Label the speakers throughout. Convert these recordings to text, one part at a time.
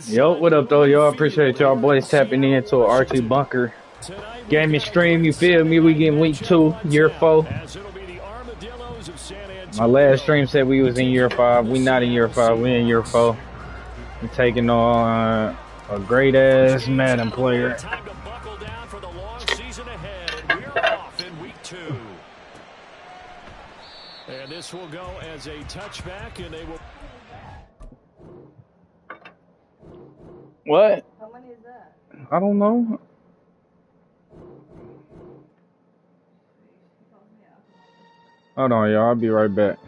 Speaker 1: Yo, what up, though? Y'all appreciate y'all boys tapping into an Archie Bunker gaming stream. You feel me? We getting week 2, year 4. My last stream said we was in year 5. We not in year 5. We in year 4. We're taking on a great ass Madden player.
Speaker 2: Time to buckle down for the long season ahead, and we're off in week 2. And this will go as a touchback, and they will.
Speaker 1: What?
Speaker 3: How many is that?
Speaker 1: I don't know. Hold on, y'all. I'll be right back.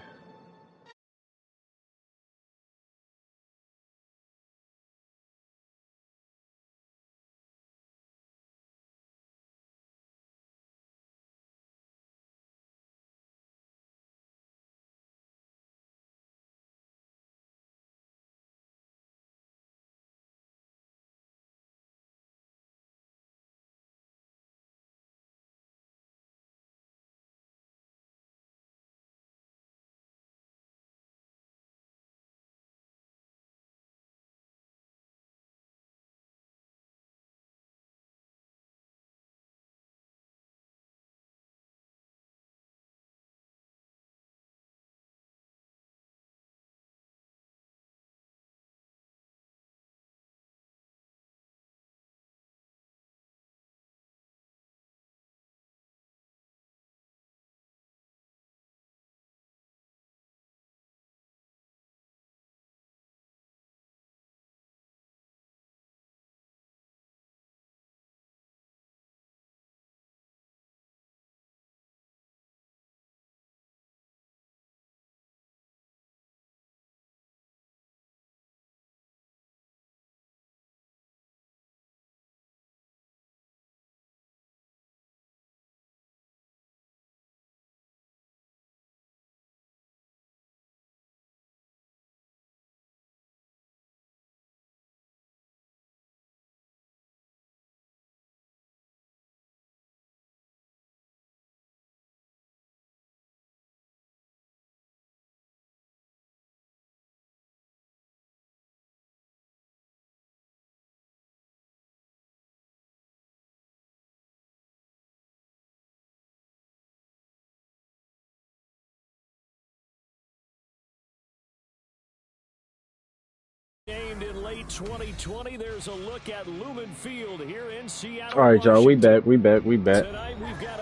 Speaker 2: Named in late 2020, there's a look at Lumen Field here in Seattle.
Speaker 1: All right, y'all. We back.
Speaker 2: Tonight we've got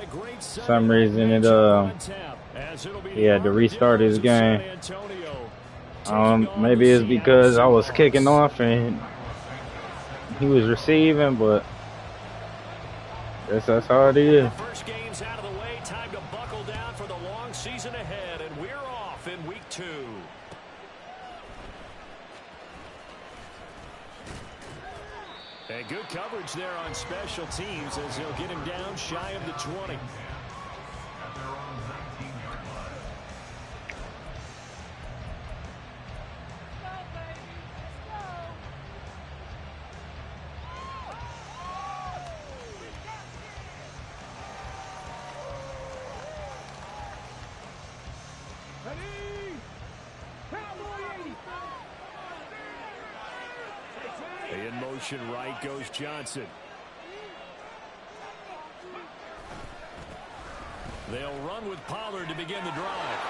Speaker 2: a great
Speaker 1: For some reason, he had to restart his game. Maybe it's because I was kicking off and he was receiving, but that's how it is.
Speaker 2: The first game's out of the way. Time to buckle down for the long season ahead, and we're off in week 2. And good coverage there on special teams as he'll get him down shy of the 20. In motion right goes Johnson. They'll run with Pollard to begin the drive.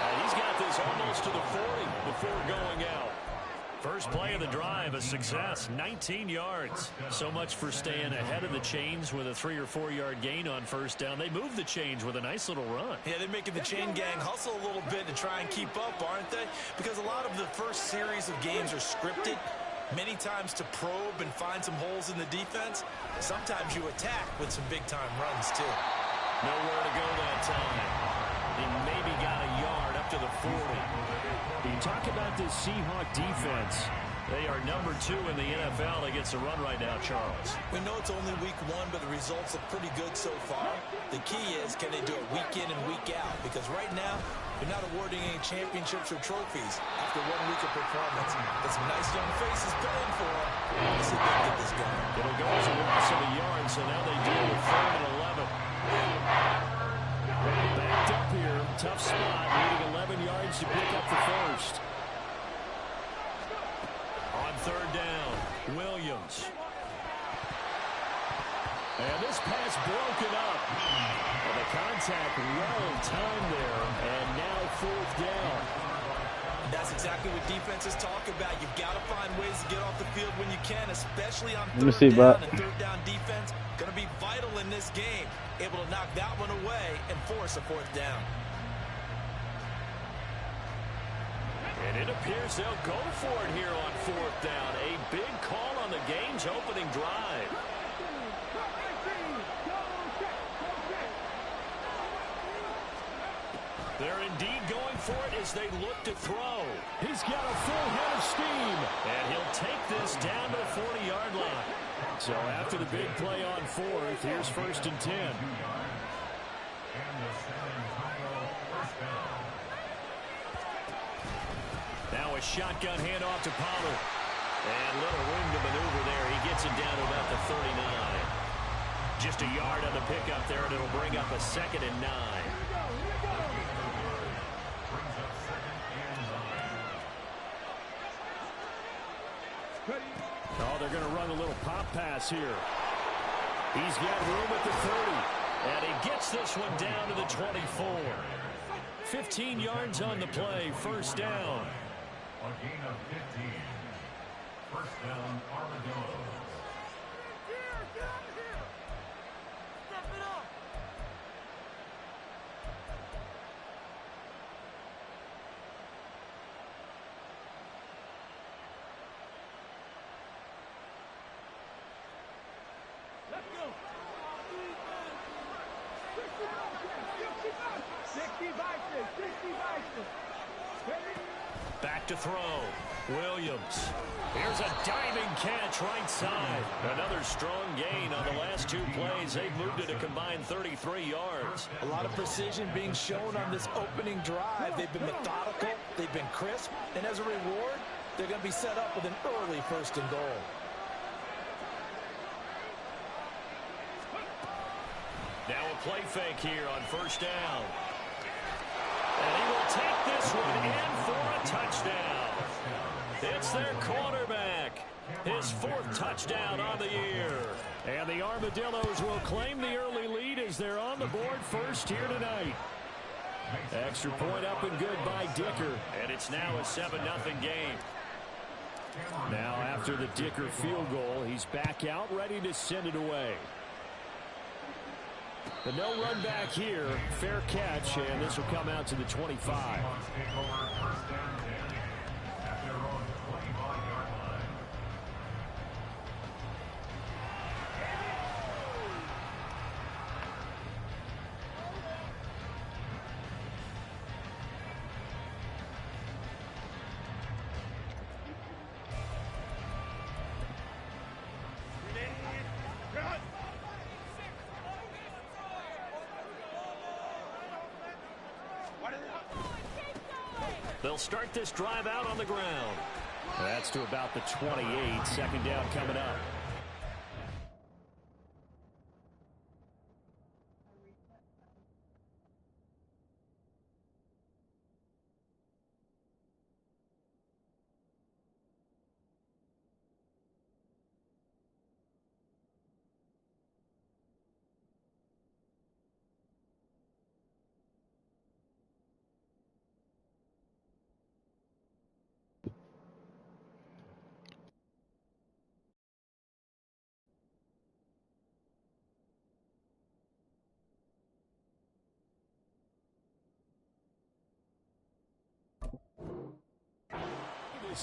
Speaker 2: And he's got this almost to the 40 before going out. First play of the drive, a success, 19 yards. So much for staying ahead of the chains with a 3 or 4 yard gain on first down. They moved the chains with a nice little run.
Speaker 4: Yeah, they're making the chain gang hustle a little bit to try and keep up, aren't they? Because a lot of the first series of games are scripted, many times to probe and find some holes in the defense. Sometimes you attack with some big-time runs, too.
Speaker 2: Nowhere to go that time. He maybe got a yard up to the 40. You talk about this Seahawk defense. They are number 2 in the NFL against the run right now, Charles.
Speaker 4: We know it's only week 1, but the results look pretty good so far. The key is, can they do it week in and week out? Because right now, they're not awarding any championships or trophies after 1 week of performance. But some nice young faces paying for them. Let's see if they can get this going.
Speaker 2: It'll go as a loss of a yard, so now they deal with 3rd and 11. Backed up here, tough spot, needing 11 yards to pick up the first. Williams. And this pass broken up. And the contact well timed there. And now 4th down.
Speaker 4: That's exactly what defenses talk about. You've got to find ways to get off the field when you can, especially on 3rd down. And 3rd down defense going to be vital in this game. Able to knock that one away and force a 4th down.
Speaker 2: And it appears they'll go for it here on 4th down. A big call on the game's opening drive. They're indeed going for it as they look to throw. He's got a full head of steam. And he'll take this down to the 40-yard line. So after the big play on 4th, here's 1st and 10. Now a shotgun handoff to Pollard. And little room to maneuver there. He gets it down to about the 39. Just a yard on the pickup there, and it'll bring up a 2nd and 9. Oh, they're going to run a little pop pass here. He's got room at the 30. And he gets this one down to the 24. 15 yards on the play. 1st down.
Speaker 3: A gain of 15. 1st down, Armadillo.
Speaker 5: Step it up. Let's go. 60
Speaker 2: Back to throw. Williams. Here's a diving catch right side. Another strong gain on the last 2 plays. They've moved it a combined 33 yards.
Speaker 4: A lot of precision being shown on this opening drive. They've been methodical. They've been crisp. And as a reward, they're going to be set up with an early 1st and goal.
Speaker 2: Now a play fake here on 1st down. And he will take this one in for a touchdown. It's their quarterback. His 4th touchdown on the year. And the Armadillos will claim the early lead as they're on the board first here tonight. Extra point up and good by Dicker. And it's now a 7-0 game. Now after the Dicker field goal, he's back out ready to send it away. The no run back here, fair catch, and this will come out to the 25. They'll start this drive out on the ground. That's to about the 28. 2nd down coming up.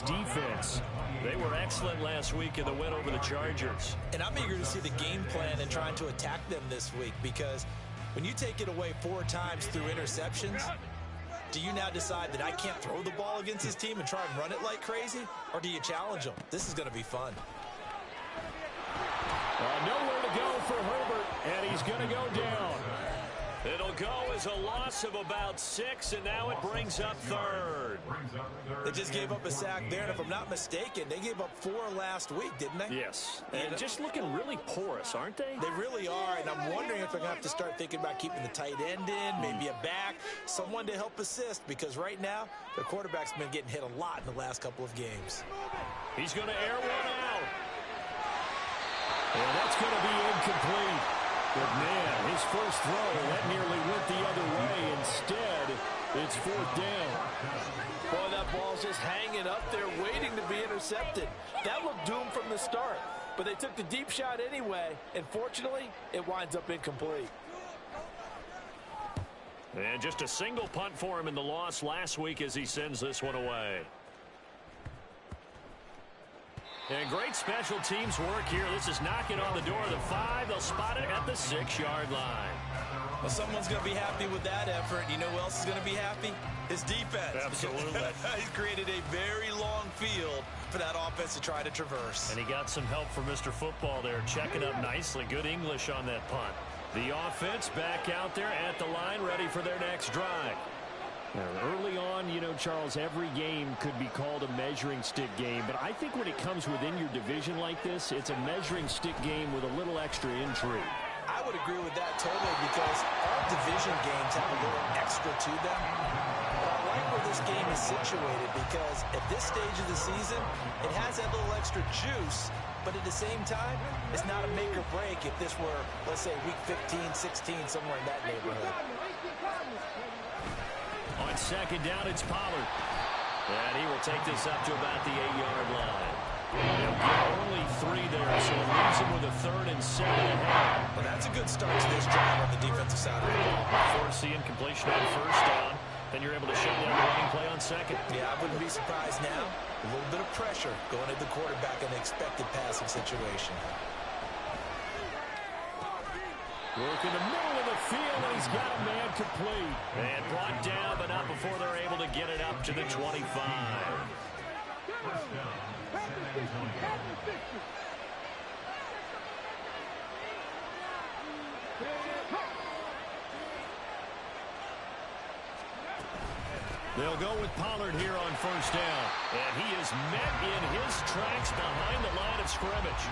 Speaker 2: Defense. They were excellent last week in the win over the Chargers.
Speaker 4: And I'm eager to see the game plan and trying to attack them this week, because when you take it away 4 times through interceptions, do you now decide that I can't throw the ball against this team and try and run it like crazy? Or do you challenge them? This is going to be fun.
Speaker 2: Nowhere to go for Herbert, and he's going to go down. It'll go as a loss of about 6, and now it brings up 3rd.
Speaker 4: They just gave up a sack there, and if I'm not mistaken, they gave up 4 last week, didn't they?
Speaker 2: Yes, and just looking really porous, aren't they?
Speaker 4: They really are, and I'm wondering if they're going to have to start thinking about keeping the tight end in, maybe a back, someone to help assist, because right now, their quarterback's been getting hit a lot in the last couple of games.
Speaker 2: He's going to air one out. And that's going to be incomplete. But, man, his first throw, that nearly went the other way. Instead, it's fourth down.
Speaker 4: Boy, that ball's just hanging up there waiting to be intercepted. That looked doomed from the start. But they took the deep shot anyway, and fortunately, it winds up incomplete.
Speaker 2: And just a single punt for him in the loss last week as he sends this one away. And great special teams work here. This is knocking on the door of the 5. They'll spot it at the 6-yard line.
Speaker 4: Well, someone's going to be happy with that effort. You know who else is going to be happy? His defense.
Speaker 2: Absolutely.
Speaker 4: He's created a very long field for that offense to try to traverse.
Speaker 2: And he got some help from Mr. Football there, checking up nicely. Good English on that punt. The offense back out there at the line, ready for their next drive. Early on, you know, Charles, every game could be called a measuring stick game. But I think when it comes within your division like this, it's a measuring stick game with a little extra intrigue.
Speaker 4: I would agree with that totally because all division games have a little extra to them. But I like where this game is situated because at this stage of the season, it has that little extra juice. But at the same time, it's not a make or break if this were, let's say, week 15, 16, somewhere in that neighborhood.
Speaker 2: On second down, it's Pollard. And he will take this up to about the 8-yard line. He'll get only 3 there, so it leaves him with a 3rd and 7 ahead.
Speaker 4: Well, that's a good start to this drive on the defensive side of the ball.
Speaker 2: Force the incompletion on first down. Then you're able to shut down the running play on second.
Speaker 4: Yeah, I wouldn't be surprised now. A little bit of pressure going at the quarterback in an expected passing situation.
Speaker 2: Work in the middle of the field, and he's got a man complete. And brought down, but not before they're able to get it up to the 25. They'll go with Pollard here on first down. And he is met in his tracks behind the line of scrimmage.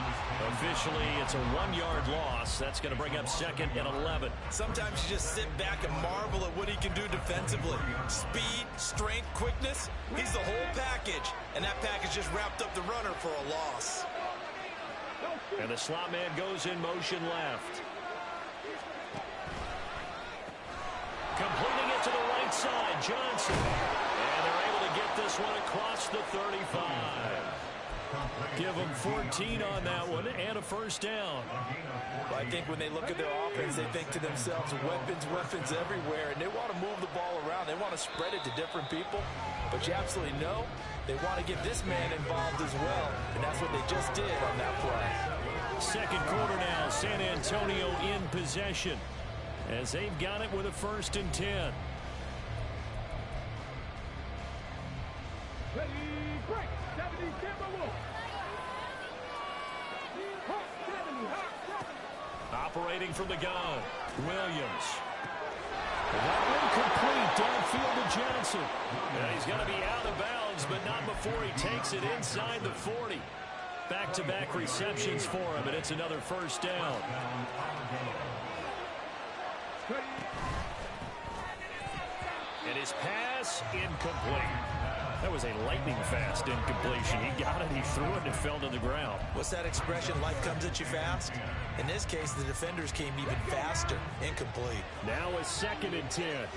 Speaker 2: Officially, it's a 1-yard loss. That's going to bring up 2nd and 11.
Speaker 4: Sometimes you just sit back and marvel at what he can do defensively. Speed, strength, quickness. He's the whole package. And that package just wrapped up the runner for a loss.
Speaker 2: And the slot man goes in motion left. Completing it to the right side, Johnson. And they're able to get this one across the 35. Give them 14 on that one and a first down.
Speaker 4: Well, I think when they look at their offense, they think to themselves, weapons everywhere, and they want to move the ball around. They want to spread it to different people. But you absolutely know they want to get this man involved as well, and that's what they just did on that play.
Speaker 2: Second quarter now, San Antonio in possession, as they've got it with a 1st and 10.
Speaker 5: Ready, break. 70, Timber Wolf.
Speaker 2: Operating from the gun, Williams. That one complete downfield to Johnson. And he's going to be out of bounds, but not before he takes it inside the 40. Back-to-back receptions for him, and it's another first down. And his pass incomplete. That was a lightning-fast incompletion. He got it, he threw it, and it fell to the ground.
Speaker 4: What's that expression, life comes at you fast? In this case, the defenders came even faster. Incomplete.
Speaker 2: Now a 2nd and 10.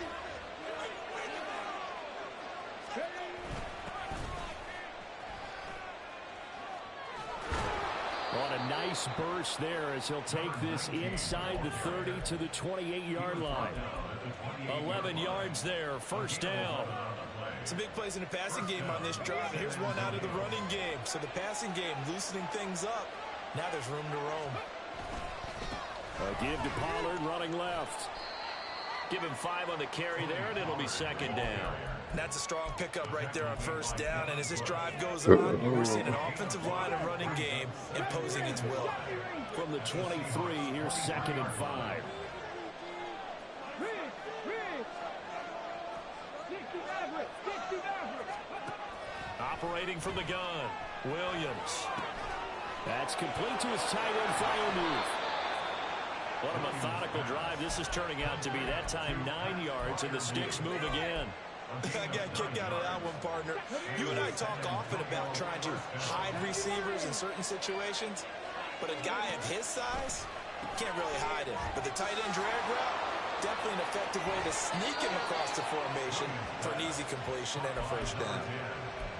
Speaker 2: On a nice burst there as he'll take this inside the 30 to the 28-yard line. 11 yards there, first down.
Speaker 4: Some big plays in the passing game on this drive. Here's one out of the running game. So the passing game loosening things up. Now there's room to roam.
Speaker 2: A give to Pollard running left. Give him 5 on the carry there, and it'll be 2nd down.
Speaker 4: And that's a strong pickup right there on first down. And as this drive goes on, we're seeing an offensive line and running game imposing its will.
Speaker 2: From the 23, here's 2nd and 5. Operating from the gun, Williams. That's complete to his tight end flyer move. What a methodical drive this is turning out to be. That time 9 yards, and the sticks move again.
Speaker 4: I got a kick out of that one, partner. You and I talk often about trying to hide receivers in certain situations. But a guy of his size can't really hide him. But the tight end drag route, definitely an effective way to sneak him across the formation for an easy completion and a first down.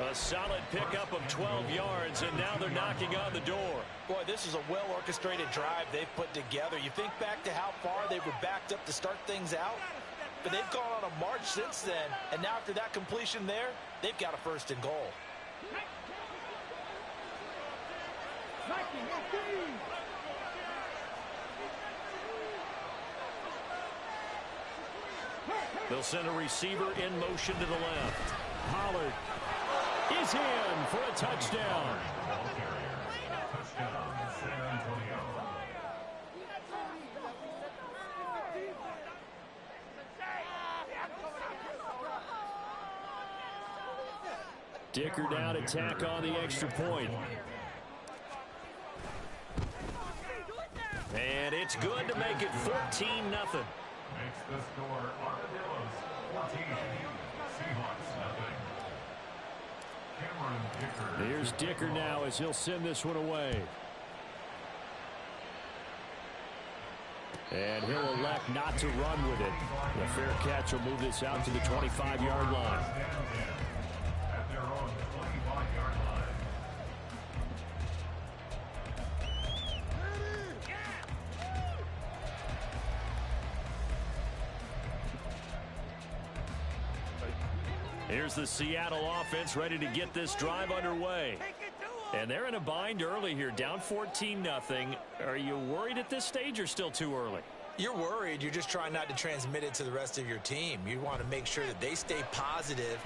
Speaker 2: A solid pickup of 12 yards, and now they're knocking on the door.
Speaker 4: Boy, this is a well-orchestrated drive they've put together. You think back to how far they were backed up to start things out, but they've gone on a march since then, and now after that completion there, they've got a first and goal.
Speaker 2: They'll send a receiver in motion to the left. Pollard is in for a touchdown.
Speaker 3: Touchdown, San Antonio.
Speaker 2: Dicker down to tack on the extra point. And it's good to make it 14-0.
Speaker 3: Makes the score Armadillos 14, Seahawks nothing. Cameron Dicker.
Speaker 2: Here's Dicker now as he'll send this one away. And he'll elect not to run with it. The fair catch will move this out to the 25-yard line.
Speaker 3: At their own 25-yard line.
Speaker 2: Here's the Seattle offense ready to get this drive underway. And they're in a bind early here, down 14-0. Are you worried at this stage or still too early?
Speaker 4: You're worried. You're just trying not to transmit it to the rest of your team. You want to make sure that they stay positive.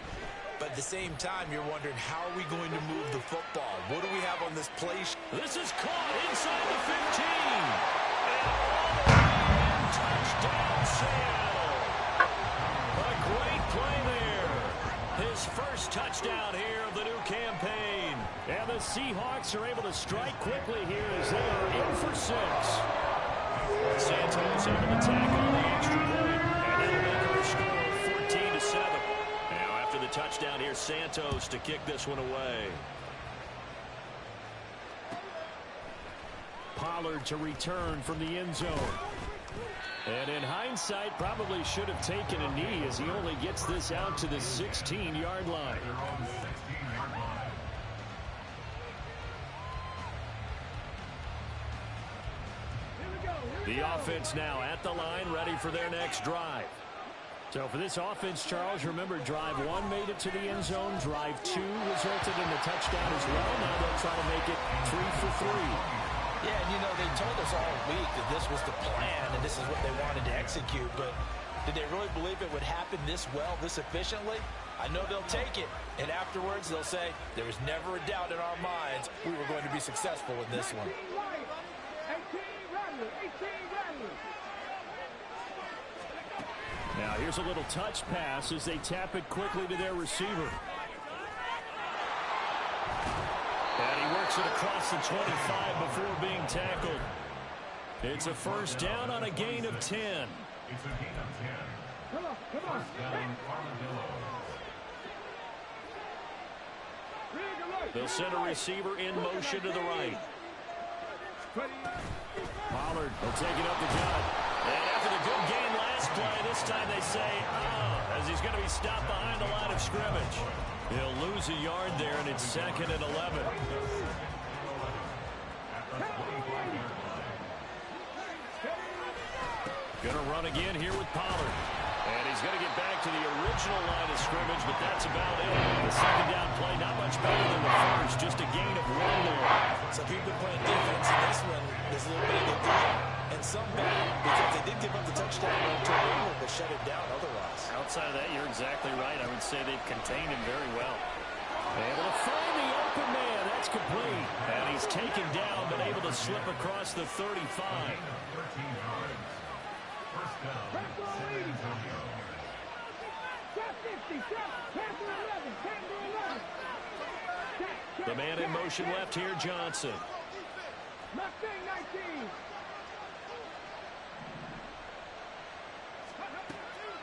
Speaker 4: But at the same time, you're wondering, how are we going to move the football? What do we have on this play?
Speaker 2: This is caught inside the 15. And all the way in, touchdown Seattle. A great play there. His first touchdown here of the new campaign. And the Seahawks are able to strike quickly here as they are in for 6. Santos able to tack on the extra point. And that'll make our score 14-7. Now after the touchdown here, Santos to kick this one away. Pollard to return from the end zone. And in hindsight, probably should have taken a knee as he only gets this out to the 16-yard line. The offense now at the line, ready for their next drive. So for this offense, Charles, remember drive 1 made it to the end zone. Drive 2 resulted in the touchdown as well. Now they'll try to make it 3 for 3.
Speaker 4: Yeah, and you know, they told us all week that this was the plan and this is what they wanted to execute, but did they really believe it would happen this well, this efficiently? I know they'll take it, and afterwards they'll say, there was never a doubt in our minds we were going to be successful in this one.
Speaker 5: 18 Rattlers.
Speaker 2: Now here's a little touch pass as they tap it quickly to their receiver. And he works it across the 25 before being tackled. It's a first down on a gain of 10.
Speaker 3: It's a gain of 10.
Speaker 5: Come on.
Speaker 3: First down, Armadillo.
Speaker 2: They'll send a receiver in motion to the right. Pollard will take it up the gut. And after the good game last play, this time they say, as he's going to be stopped behind the line of scrimmage. He'll lose a yard there, and it's 2nd and 11. Going to run again here with Pollard. And he's going to get back to the original line of scrimmage, but that's about it. The second down play, not much better than the first, just a gain of 1 there.
Speaker 4: So people playing defense in this one, there's a little bit of good and some bad, because they did give up the touchdown run to England, but shut it down otherwise.
Speaker 2: Outside of that, you're exactly right. I would say they've contained him very well. Able to find the open man. That's complete. And he's taken down, but able to slip across the 35.
Speaker 3: 13 yards. First down, San Antonio.
Speaker 2: The man in motion left here, Johnson.
Speaker 5: Mustang 19.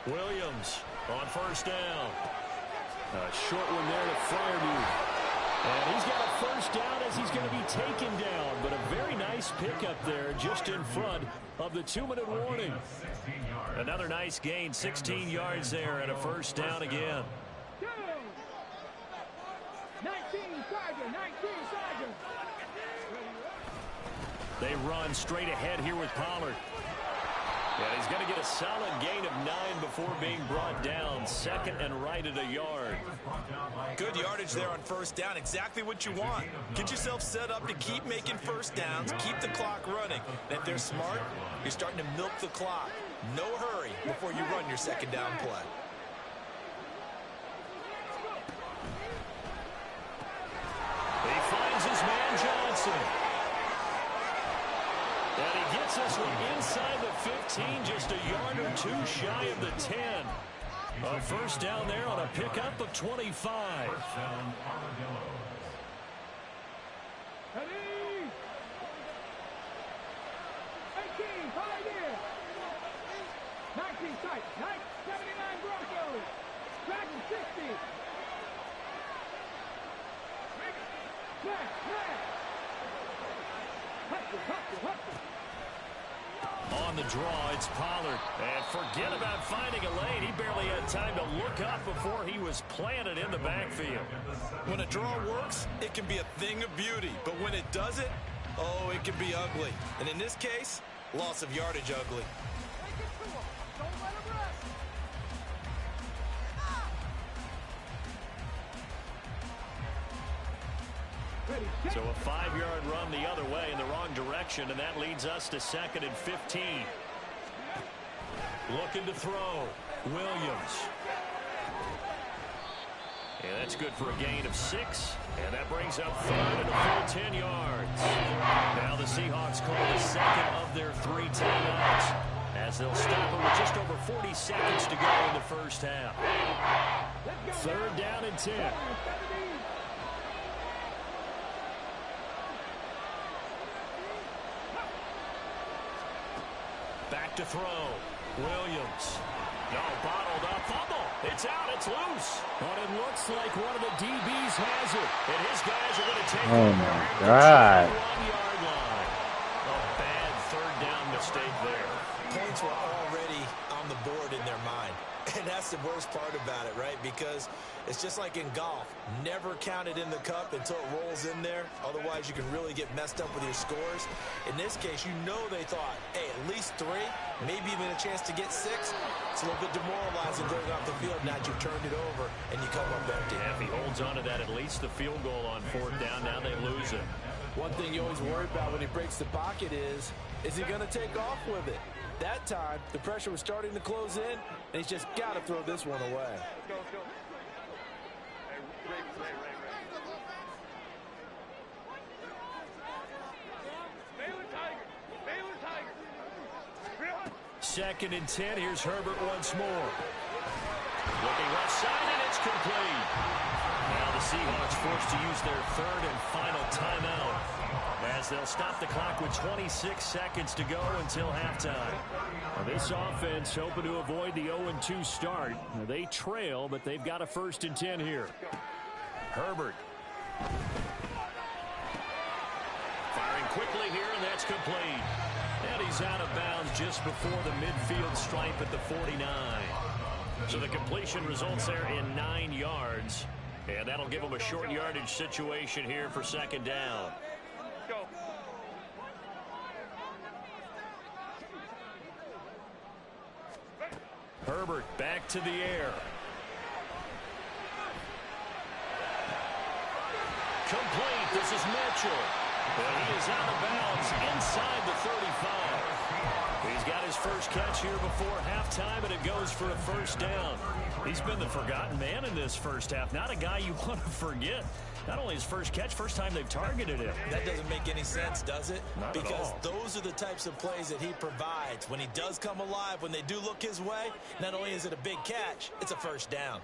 Speaker 2: Williams on first down. A short one there to Fryermuth. And he's got a first down as he's going to be taken down but a very nice pickup there just in front of the 2-minute warning. Another nice gain, 16 yards there and a first down again.
Speaker 5: 19 Tiger, 19 Tiger.
Speaker 2: They run straight ahead here with Pollard. And he's going to get a solid gain of 9 before being brought down. Second and right at a yard.
Speaker 4: Good yardage there on first down. Exactly what you want. Get yourself set up to keep making first downs. Keep the clock running. And if they're smart, you're starting to milk the clock. No hurry before you run your second down play.
Speaker 2: He finds his man Johnson. And he gets this one inside the 15, just a yard or two shy of the 10. A first down there on a pickup of 25.
Speaker 3: First down, Armadillo.
Speaker 5: Ready? 18, Pioneer. 19 tight, 79 Broncos. Dragon 60. Smash, smash. Hustle.
Speaker 2: On the draw, it's Pollard. And forget about finding a lane. He barely had time to look up before he was planted in the backfield.
Speaker 4: When a draw works, it can be a thing of beauty. But when it doesn't, oh, it can be ugly. And in this case, loss of yardage ugly.
Speaker 5: Take it to him. Don't let him rest. Ready, set.
Speaker 2: So a 5-yard run the other way in the wrong direction, and that leads us to 2nd and 15. Looking to throw. Williams. And that's good for a gain of 6. And that brings up 3rd and a full 10 yards. Now the Seahawks call the second of their 3 timeouts, as they'll stop it with just over 40 seconds to go in the first half. 3rd down and 10. Back to throw. Williams. No, bottled up. Fumble. It's out. It's loose. But it looks like one of the DBs has it. And his guys are going to take
Speaker 1: Oh,
Speaker 2: it
Speaker 1: my
Speaker 2: from
Speaker 1: God.
Speaker 2: the 1-yard line. A bad 3rd down mistake there.
Speaker 4: Points were already on the board in their mind. And that's the worst part about it, right? Because it's just like in golf. Never count it in the cup until it rolls in there. Otherwise, you can really get messed up with your scores. In this case, you know they thought, hey, at least 3, maybe even a chance to get 6. It's a little bit demoralizing going off the field. Now you've turned it over, and you come up empty.
Speaker 2: Yeah, if he holds on to that, at least the field goal on 4th down. Now they lose it.
Speaker 6: One thing you always worry about when he breaks the pocket is he going to take off with it? That time, the pressure was starting to close in, and he's just got to throw this one away.
Speaker 2: Second and 10. Here's Herbert once more. Looking left side, and it's complete. Now the Seahawks forced to use their 3rd and final timeout, as they'll stop the clock with 26 seconds to go until halftime. Now this offense hoping to avoid the 0-2 start. Now they trail, but they've got a 1st and 10 here. Herbert. Firing quickly here, and that's complete. And he's out of bounds just before the midfield stripe at the 49. So the completion results there in 9 yards. And that'll give them a short yardage situation here for 2nd down. Herbert back to the air. Complete. This is Mitchell. And he is out of bounds inside the 35. He's got his first catch here before halftime, and it goes for a 1st down. He's been the forgotten man in this first half. Not a guy you want to forget. Not only his first catch, first time they've targeted him.
Speaker 4: That doesn't make any sense, does it?
Speaker 2: Not at
Speaker 4: because
Speaker 2: all.
Speaker 4: those are the types of plays that he provides. When he does come alive, when they do look his way, not only is it a big catch, it's a 1st down.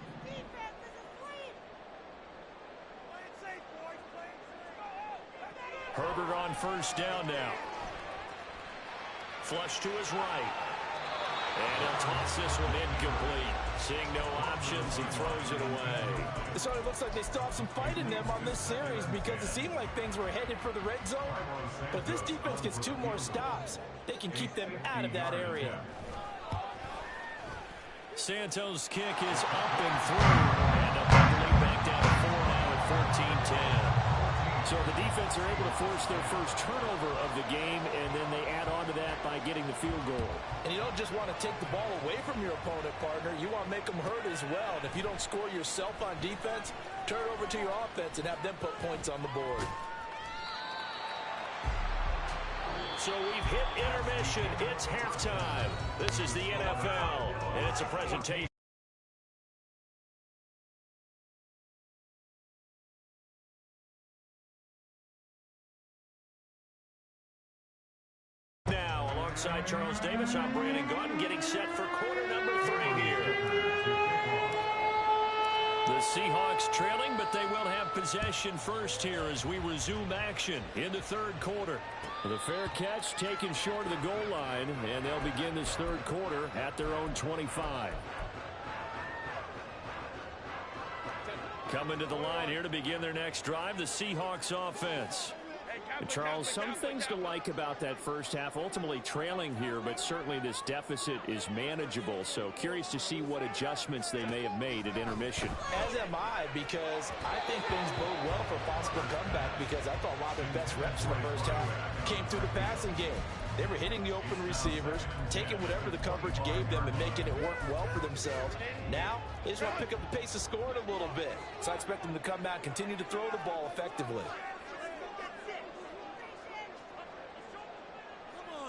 Speaker 2: Herbert on 1st down now. Flush to his right. And he'll toss this one incomplete. Seeing no options, he throws it away.
Speaker 6: It sort of looks like they still have some fight in them on this series because it seemed like things were headed for the red zone. But if this defense gets 2 more stops, they can keep them out of that area.
Speaker 2: Santos' kick is up and through. And up the lead back down to 4 now at 14-10. So the defense are able to force their first turnover of the game, and then they add on to that by getting the field goal.
Speaker 6: And you don't just want to take the ball away from your opponent, partner. You want to make them hurt as well. And if you don't score yourself on defense, turn it over to your offense and have them put points on the board.
Speaker 2: So we've hit intermission. It's halftime. This is the NFL, and it's a presentation. Now, alongside Charles Davis, I'm Brandon Gaudin, getting set for quarter number 3 here. The Seahawks trailing, but they will have possession first here as we resume action in the third quarter. The fair catch taken short of the goal line, and they'll begin this third quarter at their own 25. Coming to the line here to begin their next drive, the Seahawks offense. And Charles, some things to like about that first half. Ultimately trailing here, but certainly this deficit is manageable. So curious to see what adjustments they may have made at intermission.
Speaker 6: As am I, because I think things bode well for possible comeback, because I thought a lot of their best reps in the first half came through the passing game. They were hitting the open receivers, taking whatever the coverage gave them and making it work well for themselves. Now, they just want to pick up the pace of scoring a little bit. So I expect them to come out and continue to throw the ball effectively.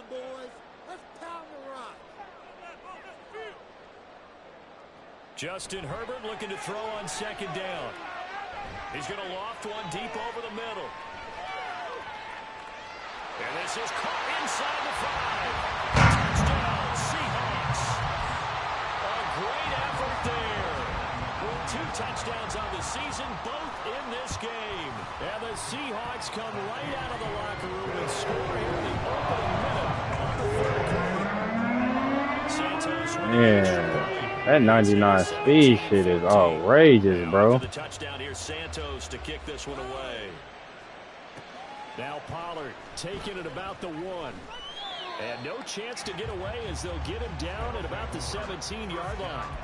Speaker 5: Boys, let's pound the rock.
Speaker 2: Justin Herbert looking to throw on second down. He's going to loft one deep over the middle. And this is caught inside the 5. Touchdown, Seahawks. A great effort there. With 2 touchdowns on the season, both in this game. And the Seahawks come right out of the locker room and score here in the opening minute.
Speaker 1: Yeah, that 99 speed shit is outrageous, bro.
Speaker 2: The touchdown here, Santos to kick this one away. Now Pollard taking it about the 1. And no chance to get away as they'll get him down at about the 17-yard line.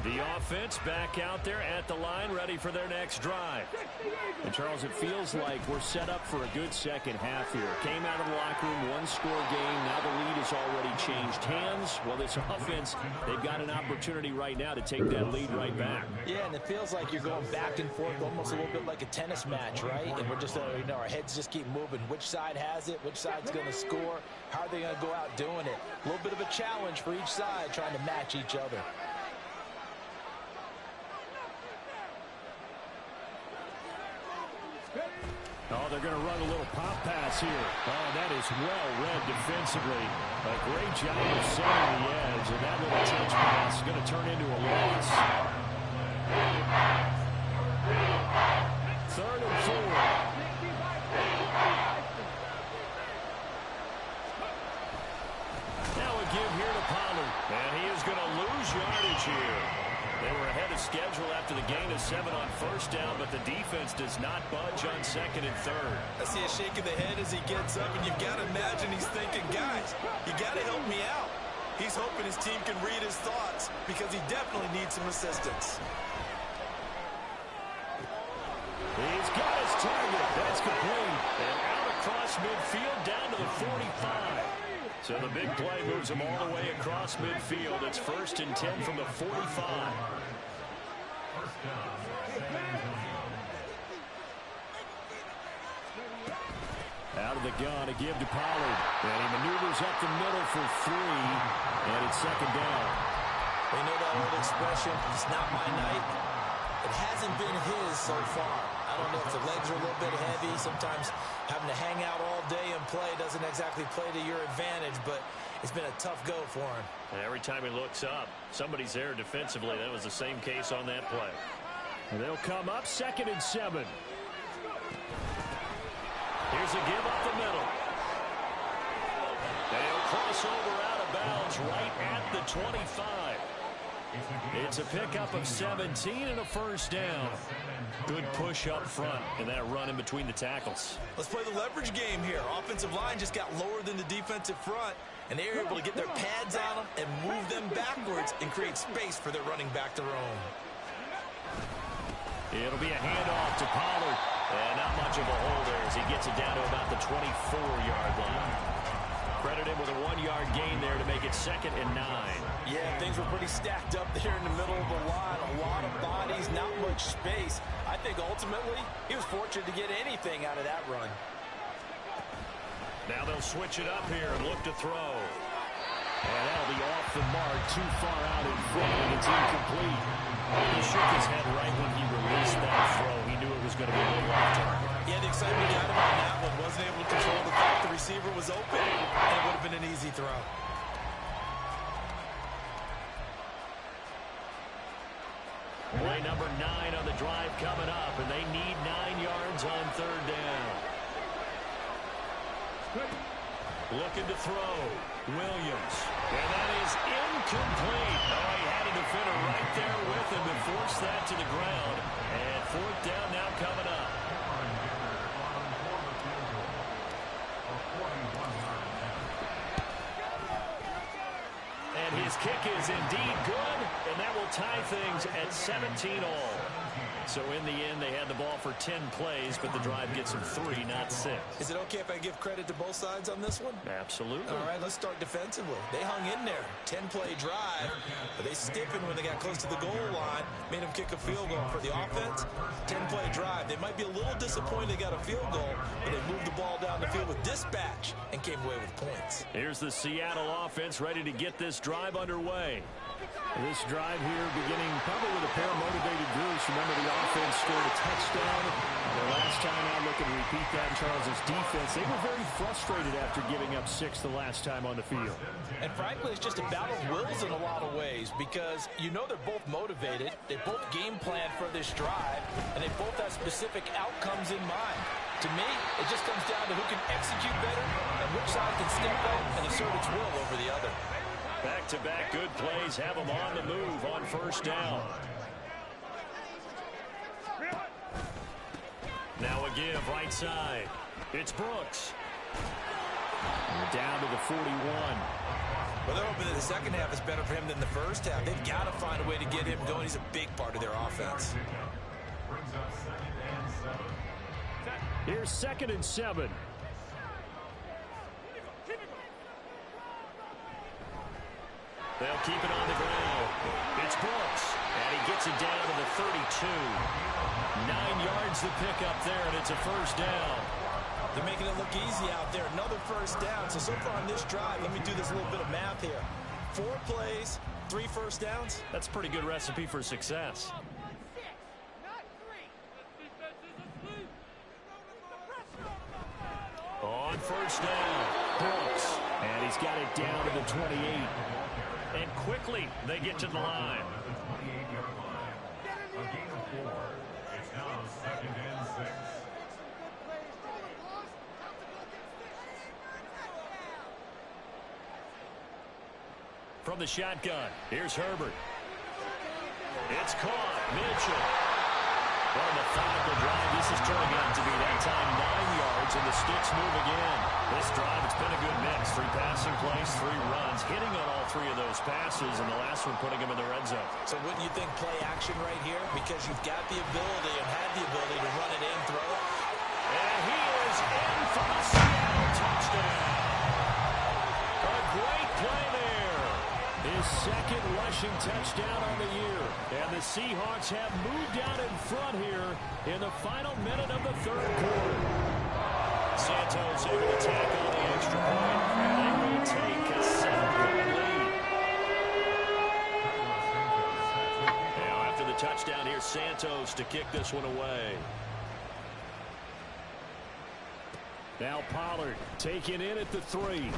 Speaker 2: The offense back out there at the line, ready for their next drive. And, Charles, it feels like we're set up for a good second half here. Came out of the locker room, 1-score game. Now the lead has already changed hands. Well, this offense, they've got an opportunity right now to take that lead right back.
Speaker 6: Yeah, and it feels like you're going back and forth almost a little bit like a tennis match, right? And we're just, our heads just keep moving. Which side has it? Which side's going to score? How are they going to go out doing it? A little bit of a challenge for each side trying to match each other.
Speaker 2: Oh, they're going to run a little pop pass here. Oh, that is well read defensively. A great job of setting the edge, and that little touch pass is going to turn into a loss. 3rd and 4. Now a give here to Pollard, and he is going to lose yardage here. They were ahead of schedule after the gain of 7 on first down, but the defense does not budge on 2nd and 3rd.
Speaker 6: I see a shake of the head as he gets up, and you've got to imagine he's thinking, guys, you got to help me out. He's hoping his team can read his thoughts because he definitely needs some assistance.
Speaker 2: He's got his target. That's complete. And out across midfield down to the 45. So the big play moves him all the way across midfield. It's 1st and 10 from the 45. Out of the gun, a give to Pollard. And he maneuvers up the middle for 3. And it's 2nd down.
Speaker 6: They know that old expression, it's not my night. It hasn't been his so far. I don't know if the legs are a little bit heavy. Sometimes having to hang out all day and play doesn't exactly play to your advantage, but it's been a tough go for him.
Speaker 2: And every time he looks up, somebody's there defensively. That was the same case on that play. And they'll come up 2nd and 7. Here's a give up the middle. They'll cross over out of bounds right at the 25. It's a pickup of 17 and a first down. Good push up front and that run in between the tackles.
Speaker 4: Let's play the leverage game here. Offensive line just got lower than the defensive front, and they were able to get their pads on them and move them backwards and create space for their running back to roam.
Speaker 2: It'll be a handoff to Pollard. And not much of a hole there as he gets it down to about the 24-yard line. Credit him with a 1-yard gain there to make it 2nd and 9.
Speaker 6: Yeah, things were pretty stacked up there in the middle of the line. A lot of bodies, not much space. I think ultimately he was fortunate to get anything out of that run.
Speaker 2: Now they'll switch it up here and look to throw. And that'll be off the mark, too far out in front, and it's incomplete. He shook his head right when he released that throw. He knew it was going to be a little off target.
Speaker 4: Yeah, the excitement got him on that one. Wasn't able to control the fact the receiver was open, and it would have been an easy throw.
Speaker 2: Play number 9 on the drive coming up, and they need 9 yards on 3rd down. Looking to throw. Williams. And that is incomplete. Oh, he had a defender right there with him to force that to the ground. And 4th down now coming up. And his kick is indeed good, and that will tie things at 17 all. So in the end, they had the ball for 10 plays, but the drive gets them 3, not 6.
Speaker 4: Is it okay if I give credit to both sides on this one?
Speaker 2: Absolutely.
Speaker 4: All right, let's start defensively. They hung in there. 10-play drive, but they stiffened when they got close to the goal line, made them kick a field goal. For the offense, 10-play drive. They might be a little disappointed they got a field goal, but they moved the ball down the field with dispatch and came away with points.
Speaker 2: Here's the Seattle offense ready to get this drive underway. This drive here beginning probably with a pair of motivated groups. Remember, the offense scored a touchdown. The last time out, looking to repeat that in Charles's defense. They were very frustrated after giving up 6 the last time on the field.
Speaker 6: And frankly, it's just a battle of wills in a lot of ways because you know they're both motivated. They both game plan for this drive, and they both have specific outcomes in mind. To me, it just comes down to who can execute better and which side can step up and assert its will over the other.
Speaker 2: Back-to-back good plays have them on the move on 1st down. Now a give right side. It's Brooks. And down to the 41.
Speaker 4: Well, they're hoping that the second half is better for him than the first half. They've got to find a way to get him going. He's a big part of their offense.
Speaker 3: Brings up 2nd and 7.
Speaker 2: Here's 2nd and 7. They'll keep it on the ground. It's Brooks, and he gets it down to the 32. 9 yards to pick up there, and it's a 1st down.
Speaker 4: They're making it look easy out there. Another 1st down. So far on this drive, let me do this little bit of math here. 4 plays, 3 1st downs.
Speaker 2: That's a pretty good recipe for success. On 1st down, Brooks, and he's got it down to the 28. And quickly, they get to the line.
Speaker 3: The 28-yard line. A gain of 4. It's now 2nd and 6.
Speaker 2: From the shotgun, here's Herbert. It's caught. Mitchell. What a methodical drive. This is turning out to be that time 9 yards, and the sticks move again. This drive, it's been a good mix. 3 passing plays, 3 runs, hitting on all 3 of those passes, and the last one putting them in the red zone.
Speaker 4: So wouldn't you think play action right here? Because you've got the ability and have the ability to run it in, throw it.
Speaker 2: And he is in for the Seattle touchdown. A great play there. His 2nd rushing touchdown on the year. And the Seahawks have moved out in front here in the final minute of the 3rd quarter. Santos able to tack on the extra point. They will take a 7-point lead. Now after the touchdown, here's Santos to kick this one away. Now Pollard taking in at the 3.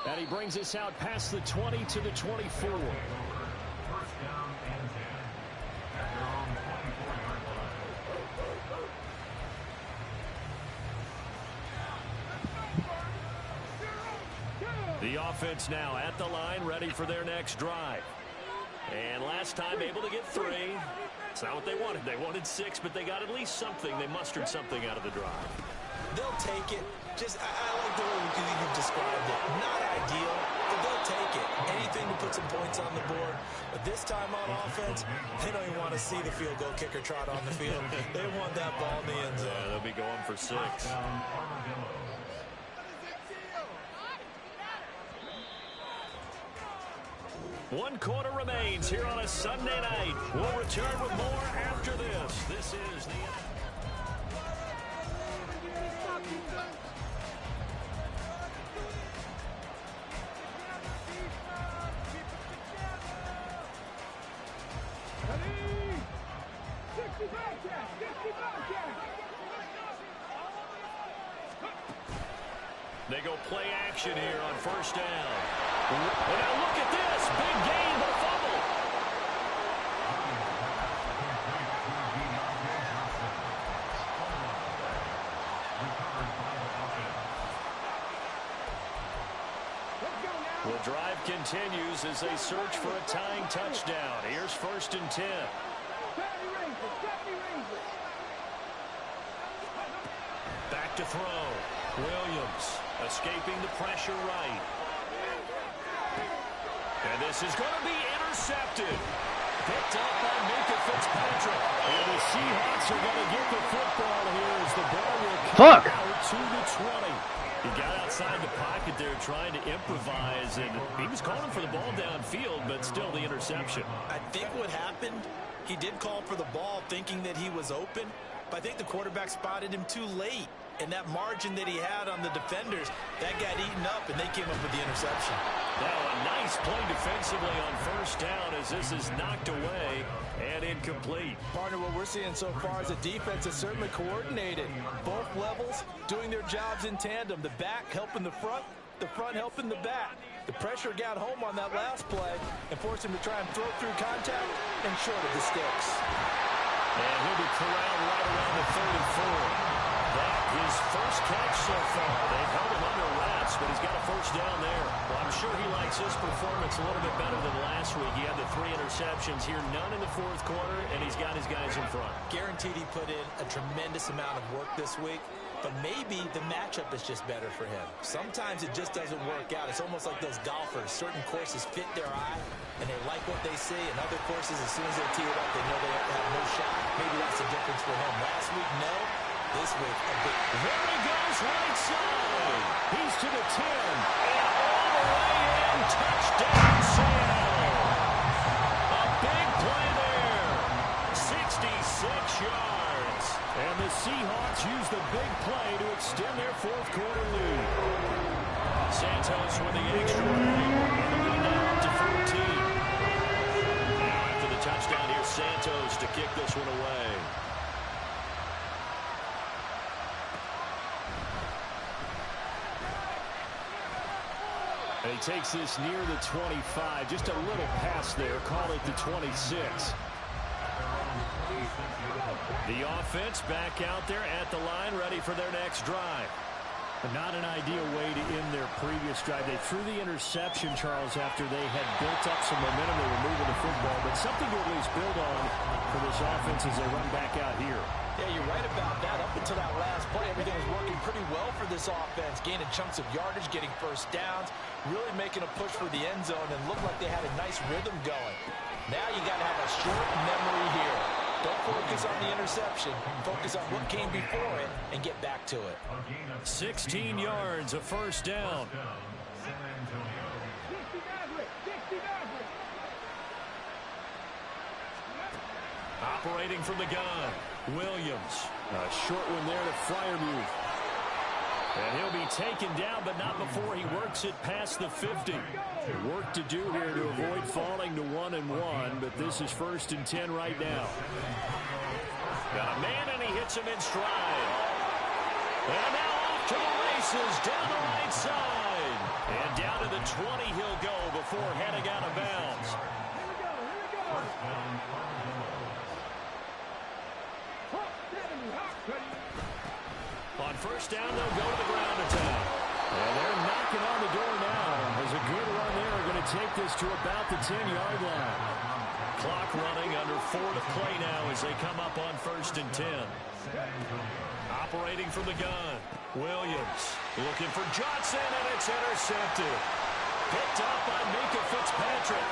Speaker 2: And he brings us out past the 20 to the 24.
Speaker 3: 1st down and 10. At their own 24-yard line.
Speaker 2: The offense now at the line, ready for their next drive. And last time able to get 3. It's not what they wanted. They wanted 6, but they got at least something. They mustered something out of the drive.
Speaker 4: They'll take it. I like the way you've described it. Not ideal, but they'll take it. Anything to put some points on the board. But this time on offense, they don't even want to see the field goal kicker trot on the field. They want that ball in the end zone.
Speaker 2: Yeah, they'll be going for 6. One quarter remains here on a Sunday night. We'll return with more after this. This is the... They go play action here on first down. And now look at this. Big gain, but a fumble. The drive continues as they search for a tying touchdown. Here's 1st and 10. Back to throw. Williams escaping the pressure right. And this is going to be intercepted. Picked up by Minka Fitzpatrick. And the Seahawks are going to get the football here as the ball will come out to the 20. He got outside the pocket there trying to improvise, and he was calling for the ball downfield, but still the interception.
Speaker 4: I think what happened, he did call for the ball thinking that he was open, but I think the quarterback spotted him too late. And that margin that he had on the defenders, that got eaten up, and they came up with the interception.
Speaker 2: Now a nice play defensively on first down as this is knocked away and incomplete.
Speaker 6: Partner, what we're seeing so far is the defense is certainly coordinated. Both levels doing their jobs in tandem. The back helping the front helping the back. The pressure got home on that last play and forced him to try and throw through contact and short of the sticks.
Speaker 2: And he'll be corralled right around the 34. That his first catch so far. They've held him under wraps, but he's got a first down there. Well, I'm sure he likes his performance a little bit better than last week. He had the 3 interceptions here, none in the 4th quarter, and he's got his guys in front.
Speaker 4: Guaranteed he put in a tremendous amount of work this week, but maybe the matchup is just better for him. Sometimes it just doesn't work out. It's almost like those golfers. Certain courses fit their eye, and they like what they see, and other courses, as soon as they tee it up, they know they have no shot. Maybe that's the difference for him. Last week, no. This week, a big...
Speaker 2: There he goes, right side. He's to the 10. And all the way in. Touchdown, Seattle. A big play there. 66 yards. And the Seahawks use the big play to extend their 4th quarter lead. Santos with the extra point. And the lead now up to 14. Now after the touchdown, here's Santos to kick this one away. And he takes this near the 25. Just a little pass there. Call it the 26. The offense back out there at the line, ready for their next drive. But not an ideal way to end their previous drive. They threw the interception, Charles, after they had built up some momentum. They were moving the football, but something to at least build on for this offense as they run back out here.
Speaker 6: Yeah, you're right about that. Up until that last play, everything was working pretty well for this offense. Gaining chunks of yardage, getting first downs, really making a push for the end zone, and looked like they had a nice rhythm going. Now you got to have a short memory here. Don't focus on the interception. Focus on what came before it and get back to it.
Speaker 2: 16 yards, a first down. Operating from the gun, Williams. A short one there to Freiermuth. And he'll be taken down, but not before he works it past the 50. Work to do here to avoid falling to 1-1, but this is 1st and 10 right now. Got a man, and he hits him in stride. And now off to the races, down the right side. And down to the 20 he'll go before heading out of bounds. On first down, they'll go to the ground attack. And they're knocking on the door now as good run there are going to take this to about the 10-yard line. Clock running, under 4 to play now as they come up on 1st and 10. Operating from the gun, Williams looking for Johnson, and it's intercepted. Picked up by Minka Fitzpatrick.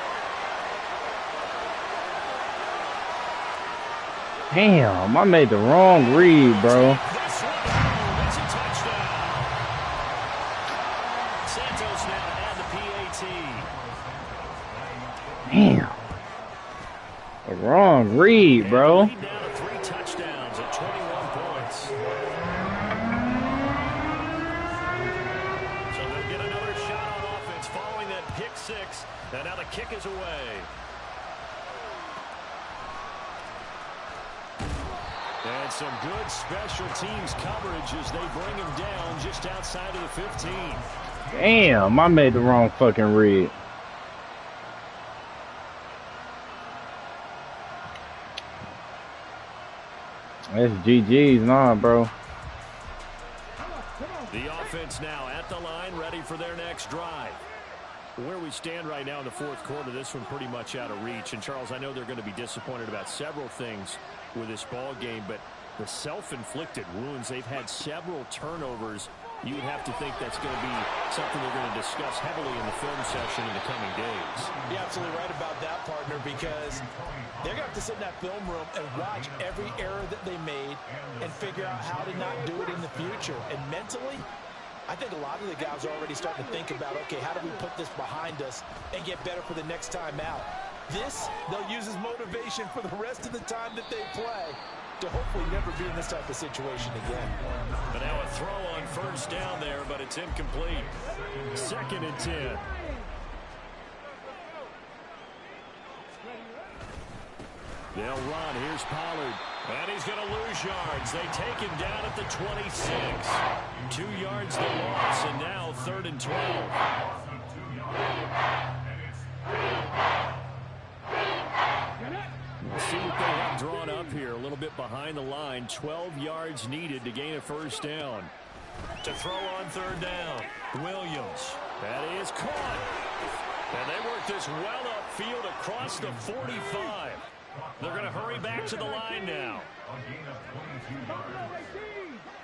Speaker 1: Damn, I made the wrong read, bro.
Speaker 2: This one home. It's a touchdown. Santos now to add the PAT.
Speaker 1: Damn. The wrong read, bro.
Speaker 2: Lead now to 3 touchdowns at 21 points. So they'll get another shot on offense following that pick 6. And now the kick is away. And some good special teams coverage as they bring him down just outside of the 15.
Speaker 1: Damn, I made the wrong fucking read. That's GG's, nah, bro.
Speaker 2: The offense now at the line, ready for their next drive. Where we stand right now in the 4th quarter, this one pretty much out of reach. And, Charles, I know they're going to be disappointed about several things with this ball game, but the self-inflicted wounds, they've had several turnovers. You would have to think that's going to be something they're going to discuss heavily in the film session in the coming days.
Speaker 6: You're absolutely right about that, partner, because they're going to have to sit in that film room and watch every error that they made and figure out how to not do it in the future. And mentally, I think a lot of the guys are already starting to think about, okay, how do we put this behind us and get better for the next time out? This, they'll use as motivation for the rest of the time that they play to hopefully never be in this type of situation again.
Speaker 2: But now a throw on 1st down there, but it's incomplete. 2nd and 10. They'll run. Here's Pollard. And he's going to lose yards. They take him down at the 26. 2 yards the loss, and now 3rd and 12. Let's see what they have drawn up here. A little bit behind the line. 12 yards needed to gain a 1st down. To throw on 3rd down. Williams. That is caught. And they work this well upfield across the 45. They're going to hurry back to the line now.
Speaker 3: A gain of 22 yards.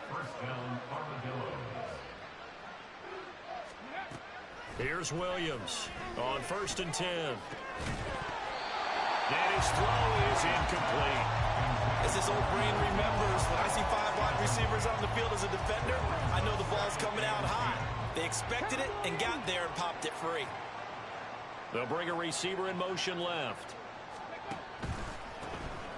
Speaker 3: 1st down, Armadillo.
Speaker 2: Here's Williams on 1st and 10. And his throw is incomplete.
Speaker 4: As his old brain remembers, when I see 5 wide receivers on the field as a defender, I know the ball's coming out high. They expected it and got there and popped it free.
Speaker 2: They'll bring a receiver in motion left.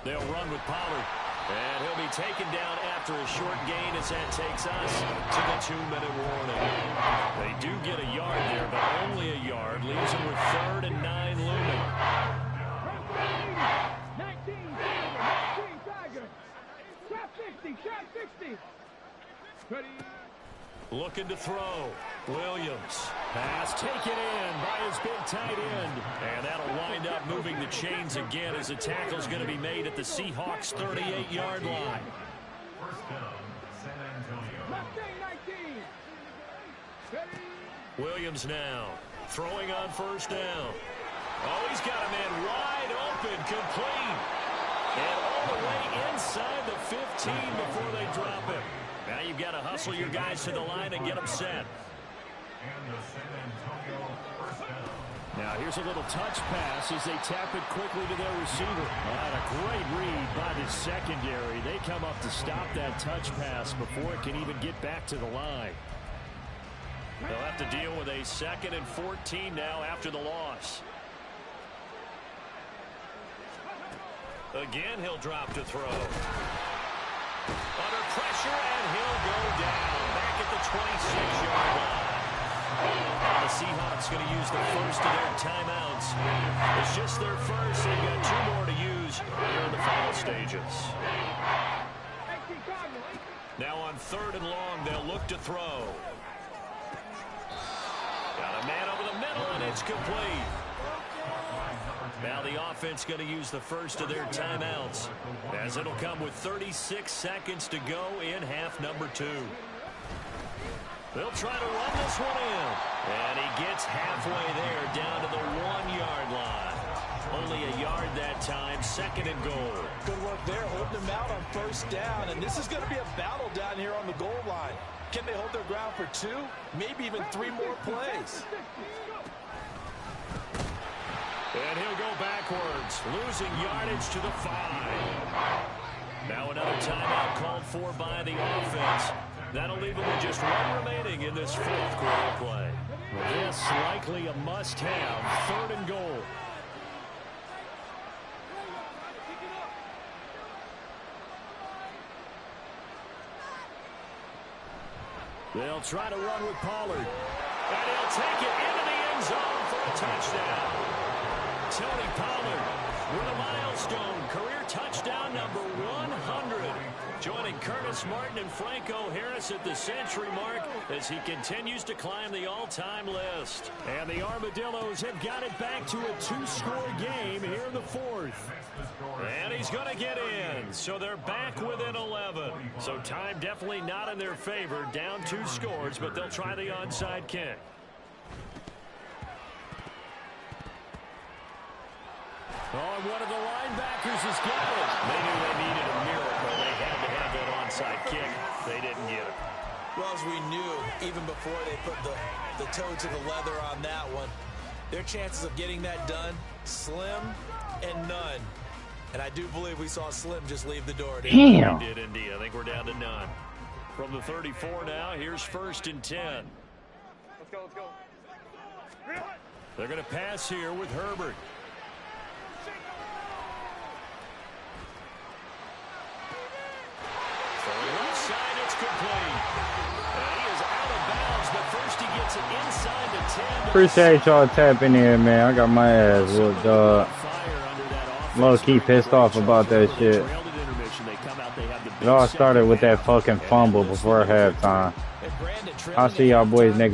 Speaker 2: They'll run with Pollard. And he'll be taken down after a short gain as that takes us to the 2-minute warning. They do get a yard there, but only a yard. Leaves them with 3rd and 9 looming.
Speaker 5: 19 Tiger. Shot 60.
Speaker 2: Looking to throw. Williams. Pass taken in by his big tight end. And that'll wind up moving the chains again as the tackle's going to be made at the Seahawks' 38-yard line.
Speaker 3: 1st down, San Antonio.
Speaker 2: Williams now throwing on 1st down. Oh, he's got a man wide open, complete. And all the way inside the 15 before they drop him. Now you've got to hustle your guys to the line and get them set.
Speaker 3: And the San Antonio 1st down.
Speaker 2: Now here's a little touch pass as they tap it quickly to their receiver. And a great read by the secondary. They come up to stop that touch pass before it can even get back to the line. They'll have to deal with a 2nd and 14 now after the loss. Again, he'll drop to throw. Under pressure, and he'll go down back at the 26-yard line. The Seahawks going to use the first of their timeouts. It's just their first. They've got 2 more to use here in the final stages. Now on 3rd and long, they'll look to throw. Got a man over the middle, and it's complete. Now the offense going to use the first of their timeouts, as it'll come with 36 seconds to go in half number 2. They'll try to run this one in. And he gets halfway there down to the 1-yard line. Only a yard that time, 2nd and goal.
Speaker 6: Good work there, holding them out on 1st down. And this is going to be a battle down here on the goal line. Can they hold their ground for 2, maybe even 3 more plays?
Speaker 2: And he'll go backwards, losing yardage to the 5. Now another timeout called for by the offense. That'll leave them with just 1 remaining in this 4th quarter play. This likely a must-have, 3rd and goal. They'll try to run with Pollard. And he'll take it into the end zone for a touchdown. Tony Pollard with a milestone career touchdown number 100. Joining Curtis Martin and Franco Harris at the century mark as he continues to climb the all-time list. And the Armadillos have got it back to a 2-score game here in the 4th. And he's going to get in. So they're back within 11. So time definitely not in their favor. Down 2 scores, but they'll try the onside kick. Oh, one of the linebackers has got it. They knew they needed a miracle. They had to have that onside kick. They didn't get it.
Speaker 4: Well, as we knew, even before they put the toe to the leather on that one, their chances of getting that done, slim and none. And I do believe we saw Slim just leave the door.
Speaker 1: Damn.
Speaker 2: He did indeed. I think we're down to none. From the 34 now, here's 1st and 10.
Speaker 5: Let's go, let's go.
Speaker 2: They're going to pass here with Herbert. Left side, it's complete. And he is out of bounds, but first he gets it inside the 10.
Speaker 1: Appreciate y'all tapping in, man. I got my ass whooped, dog. Low-key pissed off about that shit. It all started with that fucking fumble before halftime. I'll see y'all boys next